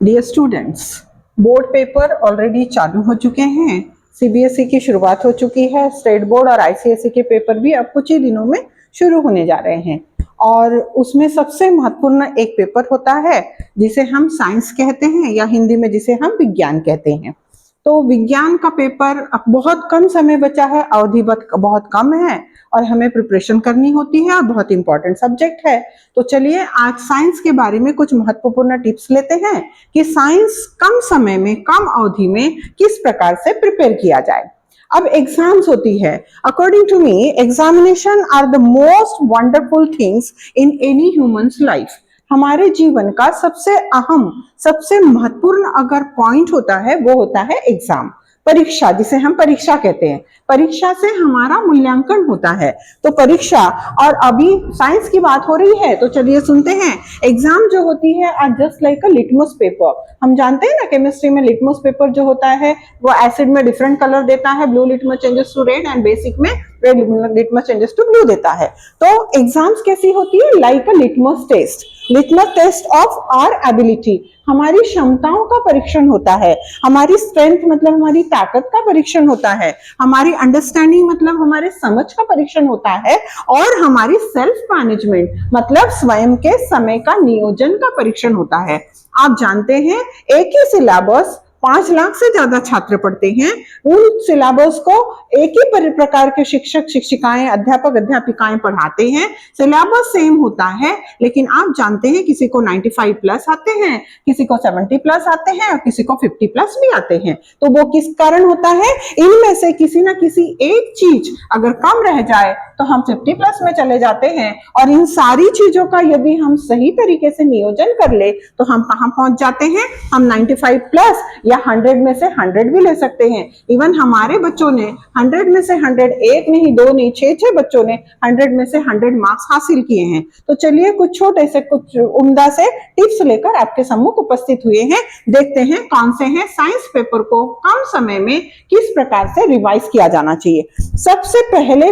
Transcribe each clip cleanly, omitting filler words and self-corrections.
Dear students, board paper already चालू हो चुके हैं। सीबीएसई की शुरुआत हो चुकी है। स्टेट बोर्ड और आईसीएसई के पेपर भी अब कुछ ही दिनों में शुरू होने जा रहे हैं और उसमें सबसे महत्वपूर्ण एक पेपर होता है जिसे हम साइंस कहते हैं या हिंदी में जिसे हम विज्ञान कहते हैं। तो विज्ञान का पेपर अब बहुत कम समय बचा है, अवधि बहुत कम है और हमें प्रिपरेशन करनी होती है और बहुत इंपॉर्टेंट सब्जेक्ट है। तो चलिए आज साइंस के बारे में कुछ महत्वपूर्ण टिप्स लेते हैं कि साइंस कम समय में, कम अवधि में किस प्रकार से प्रिपेयर किया जाए। अब एग्जाम्स होती है। According to me, examination are the most wonderful things in any humans life. हमारे जीवन का सबसे अहम, सबसे महत्वपूर्ण अगर पॉइंट होता है वो होता है एग्जाम, परीक्षा, जिसे हम परीक्षा कहते हैं। परीक्षा से हमारा मूल्यांकन होता है। तो परीक्षा, और अभी साइंस की बात हो रही है तो चलिए सुनते हैं। एग्जाम जो होती है are just like a litmus paper. हम जानते हैं ना, केमिस्ट्री में लिटमस पेपर जो होता है वो एसिड में डिफरेंट कलर देता है। Blue litmus changes to red and basic में red litmus changes to blue देता है। तो एग्जाम्स कैसी होती है? Like a litmus test, litmus test of our ability. हमारी क्षमताओं का परीक्षण होता है। हमारी स्ट्रेंथ मतलब हमारी ताकत का परीक्षण होता है। हमारी अंडरस्टैंडिंग मतलब हमारे समझ का परीक्षण होता है। और हमारी सेल्फ मैनेजमेंट मतलब स्वयं के समय का नियोजन का परीक्षण होता है। आप जानते हैं एक ही सिलेबस 5 लाख से ज्यादा छात्र पढ़ते हैं। उन सिलेबस को एक ही प्रकार के शिक्षक शिक्षिकाएं, अध्यापक अध्यापिकाएं पढ़ाते हैं। सिलेबस सेम होता है, लेकिन आप जानते हैं किसी को 95 प्लस आते हैं, किसी को 70 प्लस आते हैं और किसी को 50 प्लस भी आते हैं। तो वो किस कारण होता है? इनमें से किसी ना किसी एक चीज अगर कम रह जाए तो हम 50 प्लस में चले जाते हैं। और इन सारी चीजों का यदि हम सही तरीके से नियोजन कर ले तो हम कहां पहुंच जाते हैं? हम 95 प्लस या 100 में से 100 भी ले सकते हैं। इवन हमारे बच्चों ने 100 में से 100, एक नहीं, दो नहीं, 6 बच्चों ने 100 में से 100 मार्क्स हासिल किए हैं। तो चलिए कुछ छोटे से, कुछ उम्दा से टिप्स लेकर आपके सम्मुख उपस्थित हुए हैं। देखते हैं कौन से हैं साइंस पेपर को कम समय में किस प्रकार से रिवाइज किया जाना चाहिए। सबसे पहली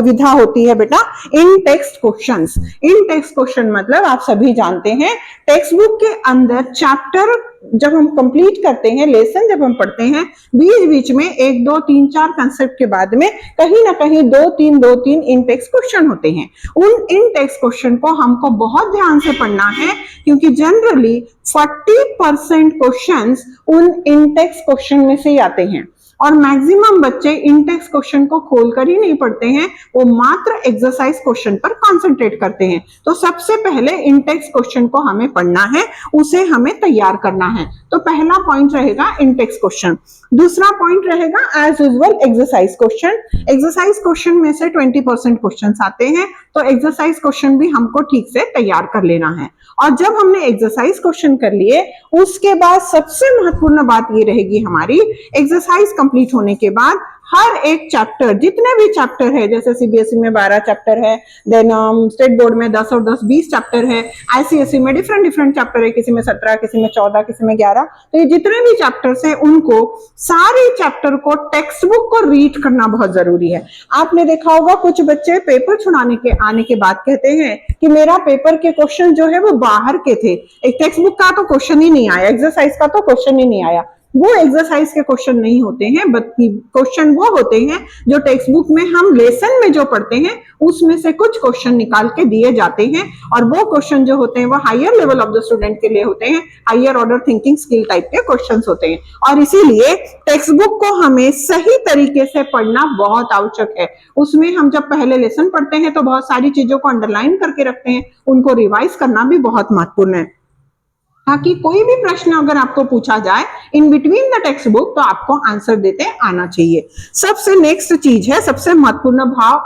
विधा होती है बेटा इन टेक्स्ट क्वेश्चंस। इन टेक्स्ट क्वेश्चन मतलब आप सभी जानते हैं, टेक्स्ट बुक के अंदर चैप्टर जब हम कंप्लीट करते हैं, लेसन जब हम पढ़ते हैं, बीच बीच में 1, 2, 3, 4 कंसेप्ट के बाद में कहीं ना कहीं 2, 3 इन टेक्स्ट क्वेश्चन होते हैं। उन इन टेक्स्ट क्वेश्चन को हमको बहुत ध्यान से पढ़ना है, क्योंकि जनरली 40% क्वेश्चंस उन इन टेक्स्ट क्वेश्चन में से ही आते हैं। और मैक्सिमम बच्चे इन टेक्स्ट क्वेश्चन को खोलकर ही नहीं पढ़ते हैं, वो मात्र एक्सरसाइज क्वेश्चन पर कंसंट्रेट करते हैं। तो सबसे पहले इन टेक्स्ट क्वेश्चन को हमें पढ़ना है, उसे हमें तैयार करना है। तो पहला पॉइंट रहेगा इन टेक्स्ट क्वेश्चन। दूसरा पॉइंट रहेगा as usual exercise question. Exercise question में से 20% क्वेश्चन आते हैं, तो एक्सरसाइज क्वेश्चन भी हमको ठीक से तैयार कर लेना है। और जब हमने एक्सरसाइज क्वेश्चन कर लिए, उसके बाद सबसे महत्वपूर्ण बात ये रहेगी हमारी, एक्सरसाइज कंप्लीट होने के बाद हर एक चैप्टर, जितने भी चैप्टर है, जैसे सीबीएसई में 12 चैप्टर है, देन स्टेट बोर्ड में 10 और 10 20 चैप्टर है, आईसीएसई में डिफरेंट चैप्टर है, किसी में 17, किसी में 14, किसी में 11। तो ये जितने भी चैप्टर्स हैं उनको, सारे चैप्टर को, टेक्स्ट बुक को रीड करना बहुत जरूरी है। आपने देखा होगा कुछ बच्चे पेपर छुड़ाने के आने के बाद कहते हैं कि मेरा पेपर के क्वेश्चन जो है वो बाहर के थे, एक टेक्स्ट बुक का तो क्वेश्चन ही नहीं आया, एक्सरसाइज का तो क्वेश्चन ही नहीं आया। वो एक्सरसाइज के क्वेश्चन नहीं होते हैं, बल्कि क्वेश्चन वो होते हैं जो टेक्स्ट बुक में हम लेसन में जो पढ़ते हैं उसमें से कुछ क्वेश्चन निकाल के दिए जाते हैं। और वो क्वेश्चन जो होते हैं वो higher level of the student के लिए होते हैं, higher order thinking skill type के क्वेश्चन होते हैं। और इसीलिए टेक्स्ट बुक को हमें सही तरीके से पढ़ना बहुत आवश्यक है। उसमें हम जब पहले लेसन पढ़ते हैं तो बहुत सारी चीजों को अंडरलाइन करके रखते हैं, उनको रिवाइज करना भी बहुत महत्वपूर्ण है, ताकि कोई भी प्रश्न अगर आपको पूछा जाए in between the text book तो आपको आंसर देते आना चाहिए। सबसे नेक्स्ट चीज है, सबसे महत्वपूर्ण भाव,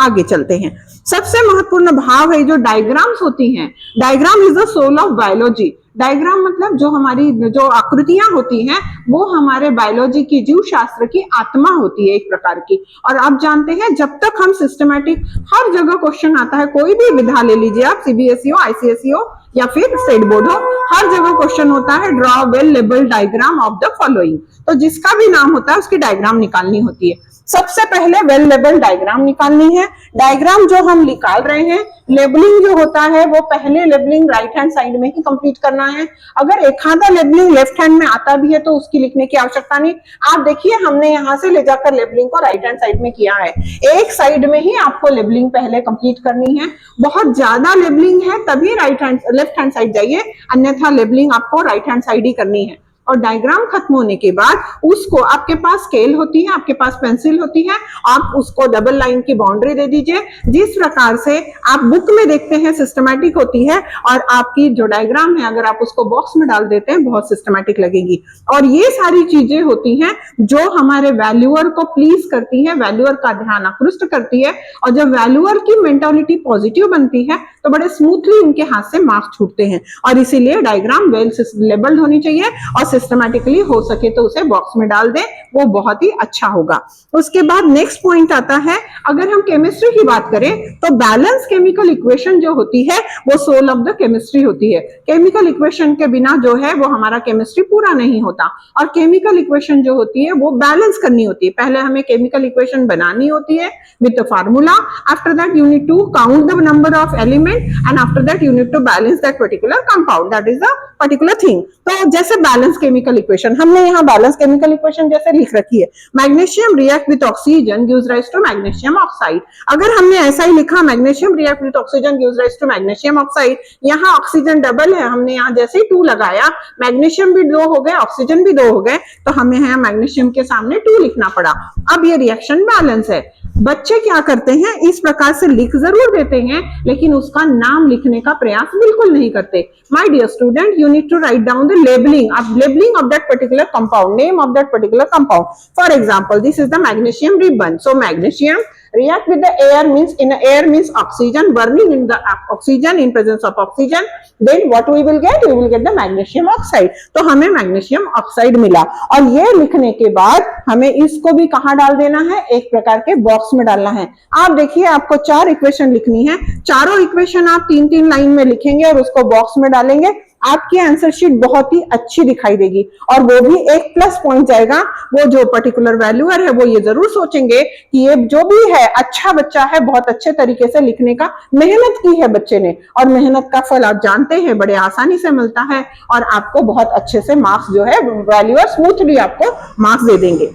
आगे चलते हैं। सबसे महत्वपूर्ण भाव है जो डायग्राम्स होती हैं। Diagram is the soul of biology. Diagram मतलब जो हमारी जो आकृतियां होती हैं वो हमारे बायोलॉजी की, जीव शास्त्र की आत्मा होती है एक प्रकार की। और आप जानते हैं जब तक हम सिस्टमैटिक, हर जगह क्वेश्चन आता है, कोई भी विधा ले लीजिए आप, सीबीएसई हो, आईसीएसई हो या फिर स्टेट बोर्ड हो, हर जगह क्वेश्चन होता है draw well label diagram of the following. तो जिसका भी नाम होता है उसकी डायग्राम निकालनी होती है। सबसे पहले वेल लेबल डायग्राम निकालनी है। डायग्राम जो हम निकाल रहे हैं, लेबलिंग जो होता है वो पहले लेबलिंग राइट हैंड साइड में ही कंप्लीट करना है। अगर एक आधा लेबलिंग लेफ्ट हैंड में आता भी है तो उसकी लिखने की आवश्यकता नहीं। आप देखिए हमने यहां से ले जाकर लेबलिंग को राइट हैंड साइड में किया है। एक साइड में ही आपको लेबलिंग पहले कंप्लीट करनी है। बहुत ज्यादा लेबलिंग है तभी लेफ्ट हैंड साइड जाइए, अन्यथा लेबलिंग आपको राइट हैंड साइड ही करनी है। और डायग्राम खत्म होने के बाद उसको, आपके पास स्केल होती है, आपके पास पेंसिल होती है, आप उसको डबल लाइन की बाउंड्री दे दीजिए। जिस प्रकार से आप बुक में देखते हैं सिस्टमैटिक होती है, और आपकी जो डायग्राम है अगर आप उसको बॉक्स में डाल देते हैं बहुत सिस्टमैटिक लगेगी। और ये सारी चीजें होती हैं जो हमारे वैल्यूअर को प्लीज करती है, वैल्यूअर का ध्यान आकृष्ट करती है। और जब वैल्यूअर की मेंटालिटी पॉजिटिव बनती है तो बड़े स्मूथली उनके हाथ से मार्क्स छूटते हैं। और इसीलिए डायग्राम वेल लेबल्ड होनी चाहिए और सिस्टमैटिकली हो सके तो उसे बॉक्स में डाल दें, वो बहुत ही अच्छा होगा। उसके बाद नेक्स्ट पॉइंट आता है, अगर हम केमिस्ट्री की बात करें तो बैलेंस केमिकल इक्वेशन जो होती है वो सोल ऑफ द केमिस्ट्री होती है। केमिकल इक्वेशन के बिना जो है वो हमारा केमिस्ट्री पूरा नहीं होता। और केमिकल इक्वेशन जो होती है वो बैलेंस करनी होती है। पहले हमें केमिकल इक्वेशन बनानी होती है with the formula, after that you need to count the number of element and after that you need to balance that particular compound, that is the particular thing. तो जैसे बैलेंस केमिकल इक्वेशन, हमने यहाँ balance chemical equation जैसे लिख रखी है, magnesium react with oxygen gives rise to magnesium oxide. अगर हमने ऐसा ही लिखा magnesium react with oxygen gives rise to magnesium oxide, यहाँ ऑक्सीजन डबल है, हमने यहाँ जैसे ही 2 लगाया, मैग्नीशियम भी 2 हो गए, ऑक्सीजन भी 2 हो गए, तो हमें यहाँ मैग्नीशियम के सामने 2 लिखना पड़ा। अब ये रिएक्शन बैलेंस है। बच्चे क्या करते हैं, इस प्रकार से लिख जरूर देते हैं लेकिन उसका नाम लिखने का प्रयास बिल्कुल नहीं करते। My dear student, you need to write down the labeling of that particular compound, name of that particular compound. For example, this is the magnesium ribbon. So magnesium react with the air means, in air means oxygen, burning in the oxygen, in presence of oxygen, then what we will get the magnesium oxide. तो हमें magnesium oxide मिला। और ये लिखने के बाद हमें इसको भी कहाँ डाल देना है, एक प्रकार के बॉक्स में डालना है। आप देखिए आपको 4 इक्वेशन लिखनी है, चारों इक्वेशन आप 3-3 लाइन में लिखेंगे और उसको बॉक्स में डालेंगे, आपकी आंसर शीट बहुत ही अच्छी दिखाई देगी। और वो भी एक प्लस पॉइंट जाएगा, वो जो पर्टिकुलर वैल्यूअर है वो ये जरूर सोचेंगे कि ये जो भी है अच्छा बच्चा है, बहुत अच्छे तरीके से लिखने का मेहनत की है बच्चे ने, और मेहनत का फल आप जानते हैं बड़े आसानी से मिलता है, और आपको बहुत अच्छे से मार्क्स जो है वैल्यूअर स्मूथली आपको मार्क्स दे देंगे।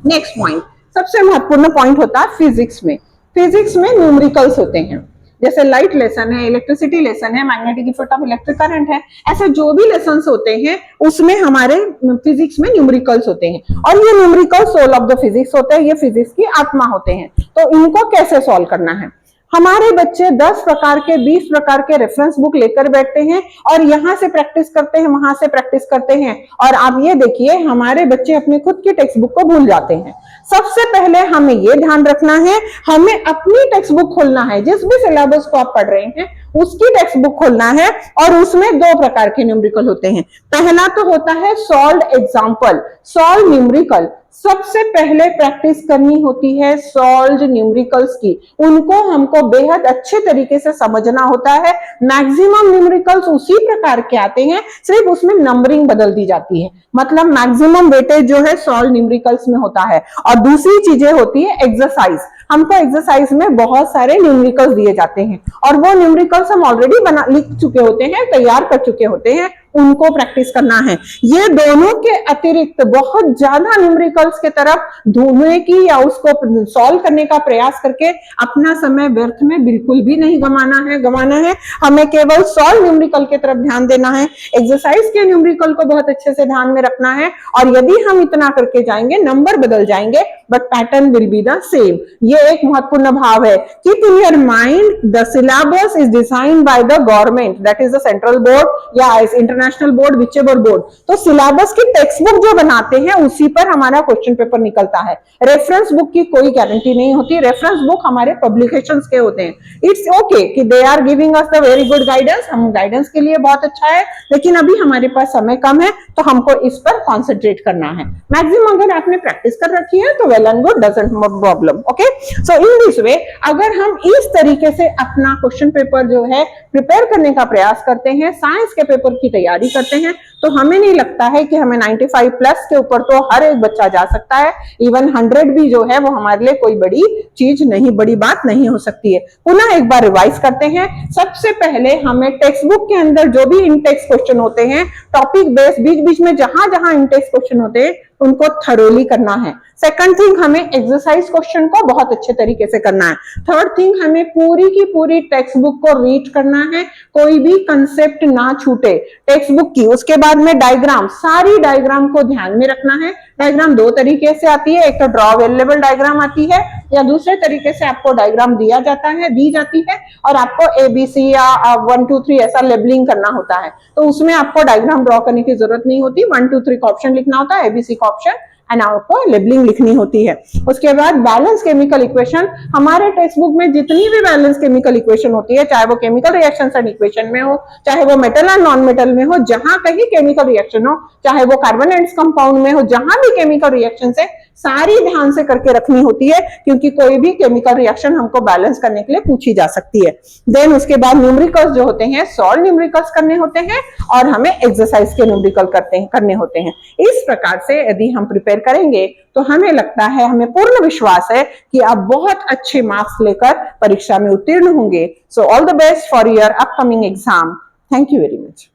नेक्स्ट पॉइंट, सबसे महत्वपूर्ण पॉइंट होता है फिजिक्स में। फिजिक्स में न्यूमेरिकल्स होते हैं, जैसे लाइट लेसन है, इलेक्ट्रिसिटी लेसन है, magnetic effect of electric current है, ऐसे जो भी लेसन्स होते हैं उसमें हमारे फिजिक्स में न्यूमेरिकल्स होते हैं। और ये numerical soul of the physics होते हैं, ये फिजिक्स की आत्मा होते हैं। तो इनको कैसे सॉल्व करना है, हमारे बच्चे 10 प्रकार के 20 प्रकार के रेफरेंस बुक लेकर बैठते हैं और यहाँ से प्रैक्टिस करते हैं, वहां से प्रैक्टिस करते हैं, और आप ये देखिए हमारे बच्चे अपनी खुद की टेक्स्ट बुक को भूल जाते हैं। सबसे पहले हमें ये ध्यान रखना है, हमें अपनी टेक्स्ट बुक खोलना है, जिस भी सिलेबस को आप पढ़ रहे हैं उसकी टेक्स्ट बुक खोलना है, और उसमें 2 प्रकार के न्यूमेरिकल होते हैं। पहला तो होता है सॉल्व्ड एग्जाम्पल, सॉल्व न्यूमेरिकल। सबसे पहले प्रैक्टिस करनी होती है सॉल्व्ड न्यूमेरिकल्स की, उनको हमको बेहद अच्छे तरीके से समझना होता है। मैक्सिमम न्यूमेरिकल्स उसी प्रकार के आते हैं, सिर्फ उसमें नंबरिंग बदल दी जाती है, मतलब मैक्सिमम वेटेज जो है सॉल्व न्यूमेरिकल्स में होता है। और दूसरी चीजें होती है एक्सरसाइज, हमको एक्सरसाइज में बहुत सारे न्यूमेरिकल्स दिए जाते हैं और वो न्यूमेरिकल्स हम ऑलरेडी लिख चुके होते हैं, तैयार कर चुके होते हैं, उनको प्रैक्टिस करना है। ये दोनों के अतिरिक्त बहुत ज्यादा न्यूमेरिकल्स के तरफ ढूंढने की या उसको सॉल्व करने का प्रयास करके अपना समय व्यर्थ में बिल्कुल भी नहीं गंवाना है। हमें केवल सॉल्व न्यूमेरिकल की तरफ ध्यान देना है, एक्सरसाइज के न्यूमेरिकल को बहुत अच्छे से ध्यान में रखना है। और यदि हम इतना करके जाएंगे, नंबर बदल जाएंगे but pattern will be the same. ये एक महत्वपूर्ण भाव है। Keep in your mind the syllabus is designed by the government, that is the central board या इंटरनेशनल बोर्ड, विचेवर बोर्ड। तो सिलेबस की टेक्स्ट बुक जो बनाते हैं उसी पर हमारा क्वेश्चन पेपर निकलता है। रेफरेंस बुक की कोई गारंटी नहीं होती, रेफरेंस बुक हमारे पब्लिकेशंस के होते हैं। इट्स ओके कि they are giving us the very good guidance, हम गाइडेंस के लिए बहुत अच्छा है, लेकिन अभी हमारे पास समय कम है तो हमको इस पर कॉन्सेंट्रेट करना है। मैक्सिमम अगर आपने प्रैक्टिस कर रखी है तो well and good, doesn't problem. Okay, so in this way अगर हम इस तरीके से अपना क्वेश्चन पेपर जो है प्रिपेयर करने का प्रयास करते हैं, साइंस के पेपर की तैयारी करते हैं, तो हमें नहीं लगता है कि हमें 95 प्लस के ऊपर तो हर एक बच्चा जा सकता है। इवन 100 भी जो है वो हमारे लिए कोई बड़ी चीज नहीं, बड़ी बात नहीं हो सकती है। पुनः एक बार रिवाइज करते हैं। सबसे पहले हमें टेक्स्ट बुक के अंदर जो भी इनटेक्स्ट क्वेश्चन होते हैं, टॉपिक बेस्ड, बीच बीच में जहां जहां इनटेक्स्ट क्वेश्चन होते हैं उनको थरोली करना है। सेकंड थिंग, हमें एक्सरसाइज क्वेश्चन को बहुत अच्छे तरीके से करना है। थर्ड थिंग, हमें पूरी की पूरी टेक्स्ट बुक को रीड करना है, कोई भी कंसेप्ट ना छूटे टेक्स्ट बुक की। उसके बाद में डायग्राम, सारी डायग्राम को ध्यान में रखना है। डायग्राम दो तरीके से आती है, एक तो ड्रॉ अवेलेबल डायग्राम आती है, या दूसरे तरीके से आपको डायग्राम दिया जाता है, दी जाती है, और आपको ABC या 1 2 3 ऐसा लेबलिंग करना होता है। तो उसमें आपको डायग्राम ड्रॉ करने की जरूरत नहीं होती, 1 2 3 का ऑप्शन लिखना होता है, ABC का ऑप्शन, एंड आपको लेबलिंग लिखनी होती है। उसके बाद बैलेंस केमिकल इक्वेशन, हमारे टेक्स्ट बुक में जितनी भी बैलेंस केमिकल इक्वेशन होती है, चाहे वो केमिकल रिएक्शन एंड इक्वेशन में हो, चाहे वो मेटल एंड नॉन मेटल में हो, जहां कहीं केमिकल रिएक्शन हो, चाहे वो कार्बन एंड कंपाउंड में हो, जहां भी केमिकल रिएक्शन है, सारी ध्यान से करके रखनी होती है, क्योंकि कोई भी केमिकल रिएक्शन हमको बैलेंस करने के लिए पूछी जा सकती है। देन उसके बाद न्यूमेरिकल्स जो होते हैं, सॉल्व न्यूमेरिकल्स करने होते हैं, और हमें एक्सरसाइज के न्यूमेरिकल करने होते हैं। इस प्रकार से यदि हम प्रिपेयर करेंगे तो हमें लगता है, हमें पूर्ण विश्वास है कि आप बहुत अच्छे मार्क्स लेकर परीक्षा में उत्तीर्ण होंगे। So all the best for your upcoming exam. Thank you very much.